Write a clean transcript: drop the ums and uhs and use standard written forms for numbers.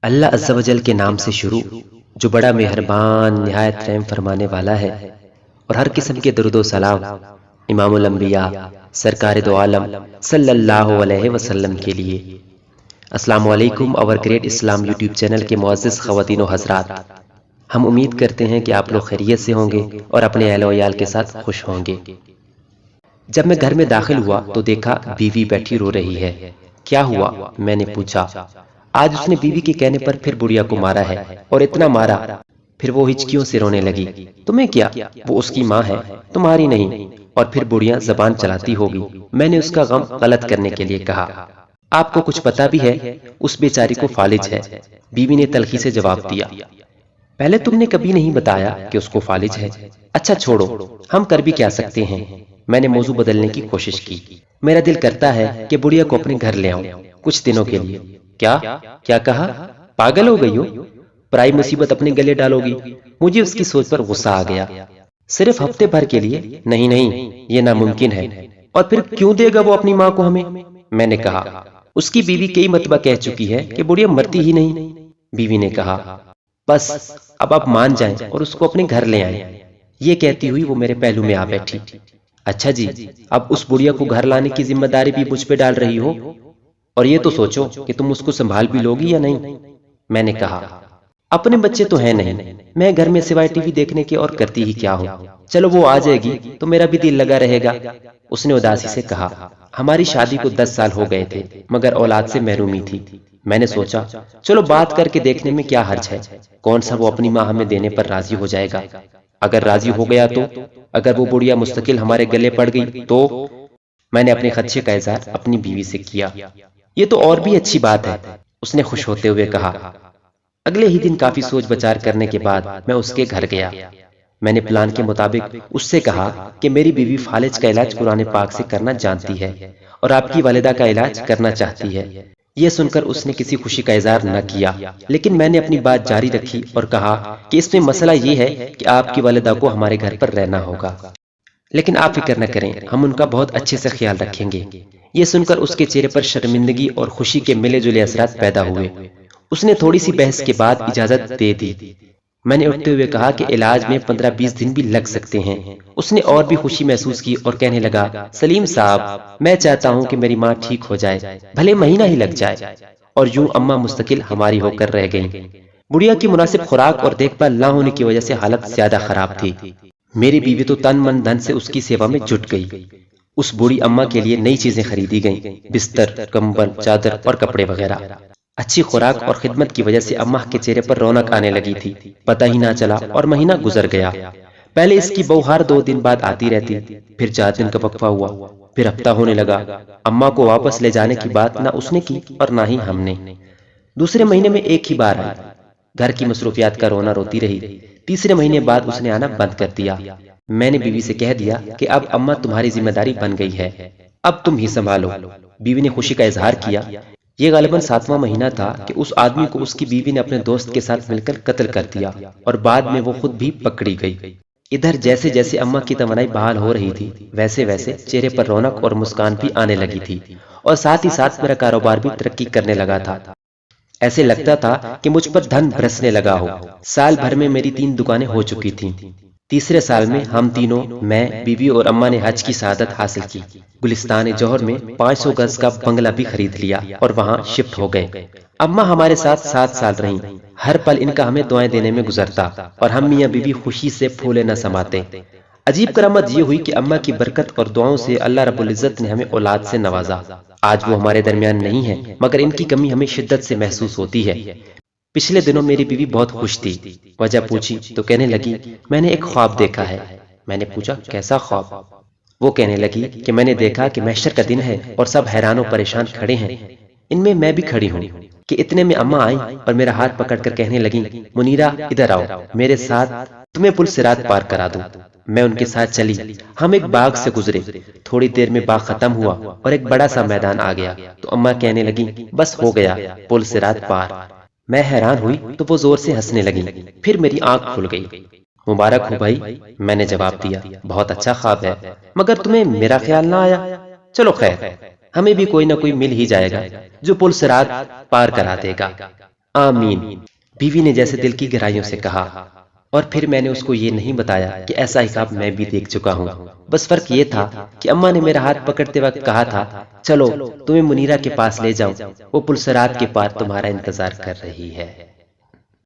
اللہ عز و جل کے نام سے شروع جو بڑا مہربان نہایت رحم فرمانے والا ہے، اور ہر قسم کے درود و سلام امام الانبیاء سرکار دو عالم صلی اللہ علیہ وسلم کے لیے۔ السلام علیکم اور گریٹ اسلام یوٹیوب چینل کے معزز خواتین و حضرات، ہم امید کرتے ہیں کہ آپ لوگ خیریت سے ہوں گے اور اپنے اہل و عیال کے ساتھ خوش ہوں گے۔ جب میں گھر میں داخل ہوا تو دیکھا بیوی بیٹھی رو رہی ہے۔ کیا ہوا؟ میں نے پوچھا۔ آج اس نے بیوی کے کہنے پر پھر بڑھیا کو مارا ہے، اور اتنا مارا پھر وہ ہچکیوں سے رونے لگی۔ تمہیں کیا؟ وہ اس کی ماں ہے، تمہاری نہیں۔ اور پھر بڑھیا زبان چلاتی ہوگی۔ میں نے اس کا غم غلط کرنے کے لیے کہا، آپ کو کچھ پتا بھی ہے؟ اس بیچاری کو فالج ہے۔ بیوی نے تلخی سے جواب دیا، پہلے تم نے کبھی نہیں بتایا کہ اس کو فالج ہے۔ اچھا چھوڑو، ہم کر بھی کیا سکتے ہیں؟ میں نے موضوع بدلنے کی کوشش کی۔ میرا دل کرتا ہے کہ بڑھیا کو اپنے گھر لے آؤں کچھ دنوں کے لیے۔ کیا کہا؟ پاگل ہو گئی ہو؟ پرائی مصیبت اپنے گلے ڈالو گی؟ مجھے اس کی سوچ پر غصہ آ گیا۔ صرف ہفتے بھر کے لیے؟ نہیں، یہ ناممکن ہے۔ اور پھر کیوں دے گا وہ اپنی ماں کو ہمیں؟ میں نے کہا، اس کی بیوی کئی مرتبہ کہہ چکی ہے کہ بڑھیا مرتی ہی نہیں۔ بیوی نے کہا، بس اب آپ مان جائیں اور اس کو اپنے گھر لے آئیں۔ یہ کہتی ہوئی وہ میرے پہلو میں آ بیٹھی۔ اچھا جی، اب اس بڑھیا کو گھر لانے کی ذمہ داری بھی مجھ پہ ڈال رہی ہو، اور یہ تو سوچو کہ تم اس کو سنبھال بھی لوگی یا نہیں۔ میں نے کہا، اپنے بچے تو ہیں نہیں، میں گھر میں سوائے ٹی وی دیکھنے کے اور کرتی ہی کیا ہوں؟ چلو وہ آ جائے گی تو میرا بھی دل لگا رہے گا۔ اس نے اداسی سے کہا، ہماری شادی کو 10 سال ہو گئے تھے مگر اولاد سے محرومی تھی۔ میں نے سوچا چلو بات کر کے دیکھنے میں کیا حرج ہے، کون سا وہ اپنی ماں ہمیں دینے پر راضی ہو جائے گا۔ اگر راضی ہو گیا تو؟ اگر وہ بڑھیا مستقل ہمارے گلے پڑ گئی تو؟ میں نے اپنے خدشے کا اظہار اپنی بیوی سے کیا۔ یہ تو اور بھی اچھی بات ہے، اس نے خوش ہوتے ہوئے کہا۔ اگلے ہی دن کافی سوچ بچار کرنے کے بعد میں اس کے گھر گیا۔ میں نے پلان کے مطابق اس سے کہا کہ میری بیوی فالج کا علاج قرآن پاک سے کرنا جانتی ہے اور آپ کی والدہ کا علاج کرنا چاہتی ہے۔ یہ سن کر اس نے کسی خوشی کا اظہار نہ کیا، لیکن میں نے اپنی بات جاری رکھی اور کہا کہ اس میں مسئلہ یہ ہے کہ آپ کی والدہ کو ہمارے گھر پر رہنا ہوگا، لیکن آپ فکر نہ کریں، ہم ان کا بہت اچھے سے خیال رکھیں گے۔ یہ سن کر اس کے چہرے پر شرمندگی اور خوشی کے ملے جلے اثرات پیدا ہوئے۔ اس نے تھوڑی سی بحث کے بعد اجازت دے دی۔ میں نے اٹھتے ہوئے کہا کہ علاج میں 15-20 دن بھی لگ سکتے ہیں۔ اس نے اور بھی خوشی محسوس کی اور کہنے لگا، سلیم صاحب، میں چاہتا ہوں کہ میری ماں ٹھیک ہو جائے، بھلے مہینہ ہی لگ جائے۔ اور یوں اماں مستقل ہماری ہو کر رہ گئیں۔ بڑھیا کی مناسب خوراک اور دیکھ بھال نہ ہونے کی وجہ سے حالت زیادہ خراب تھی۔ میری بیوی تو تن من دھن سے اس کی سیوا میں جٹ گئی۔ اس بوڑھی اماں کے لیے نئی چیزیں خریدی گئیں، بستر، کمبل، چادر اور کپڑے وغیرہ۔ اچھی خوراک اور خدمت کی وجہ سے اماں کے چہرے پر رونق آنے لگی تھی۔ پتہ ہی نہ چلا اور مہینہ گزر گیا۔ پہلے اس کی بہو ہر 2 دن بعد آتی رہتی، پھر 4 دن کا وقفہ ہوا، پھر ہفتہ ہونے لگا۔ اماں کو واپس لے جانے کی بات نہ اس نے کی اور نہ ہی ہم نے۔ دوسرے مہینے میں ایک ہی بار آئی، گھر کی مصروفیات کا رونا روتی رہی۔ تیسرے مہینے بعد اس نے آنا بند کر دیا۔ میں نے بیوی سے کہہ دیا کہ اب اماں تمہاری ذمہ داری بن گئی ہے، اب تم ہی سنبھالو۔ بیوی نے خوشی کا اظہار کیا۔ یہ غالباً 7واں مہینہ تھا کہ اس آدمی کو اس کی بیوی نے اپنے دوست کے ساتھ مل کر قتل کر دیا اور بعد میں وہ خود بھی پکڑی گئی۔ ادھر جیسے جیسے اماں کی توانائی بحال ہو رہی تھی، ویسے ویسے چہرے پر رونق اور مسکان بھی آنے لگی تھی، اور ساتھ ہی ساتھ میرا کاروبار بھی ترقی کرنے لگا تھا۔ ایسے لگتا تھا کہ مجھ پر دھن برسنے لگا ہو۔ سال بھر میں میری 3 دکانیں ہو چکی تھیں۔ تیسرے سال میں ہم تینوں، میں، بیوی اور اماں نے حج کی سعادت حاصل کی۔ گلستان جوہر میں 500 گز کا بنگلہ بھی خرید لیا اور وہاں شفٹ ہو گئے۔ اماں ہمارے ساتھ 7 سال رہیں۔ ہر پل ان کا ہمیں دعائیں دینے میں گزرتا اور ہم میاں بیوی خوشی سے پھولے نہ سماتے۔ عجیب کرامت یہ ہوئی کہ اماں کی برکت اور دعاؤں سے اللہ رب العزت نے ہمیں اولاد سے نوازا۔ آج وہ ہمارے درمیان نہیں ہے، مگر ان کی کمی ہمیں شدت سے محسوس ہوتی ہے۔ پچھلے دنوں میری بیوی بہت خوش تھی۔ وجہ پوچھی تو کہنے لگی، میں نے ایک خواب دیکھا ہے۔ میں نے پوچھا، کیسا خواب؟ وہ کہنے لگی کہ میں نے دیکھا کہ محشر کا دن ہے اور سب حیران و پریشان کھڑے ہیں، ان میں میں بھی کھڑی ہوں، کہ اتنے میں اماں آئیں اور میرا ہاتھ پکڑ کر کہنے لگیں، منیرہ ادھر آؤ، میرے ساتھ تمہیں پل صراط پار کرا دوں۔ میں ان کے ساتھ چلی۔ ہم ایک باغ سے گزرے، تھوڑی دیر میں باغ ختم ہوا اور ایک بڑا سا میدان آ گیا تو اماں کہنے لگیں، بس ہو گیا پل صراط پار۔ میں حیران ہوئی تو وہ زور سے ہنسنے لگیں، پھر میری آنکھ کھل گئی۔ مبارک ہو بھائی، میں نے جواب دیا، بہت اچھا خواب ہے، مگر تمہیں میرا خیال نہ آیا۔ چلو خیر، ہمیں بھی کوئی نہ کوئی مل ہی جائے گا جو پل صراط پار کرا دے گا۔ آمین۔ بیوی نے جیسے دل کی گہرائیوں سے کہا، اور پھر میں نے اس کو یہ نہیں بتایا کہ ایسا حساب میں بھی دیکھ چکا ہوں۔ بس فرق یہ تھا کہ اماں نے میرا ہاتھ پکڑتے وقت کہا تھا، چلو تمہیں منیرہ کے پاس لے جاؤں، وہ پل صراط کے پار تمہارا انتظار کر رہی ہے۔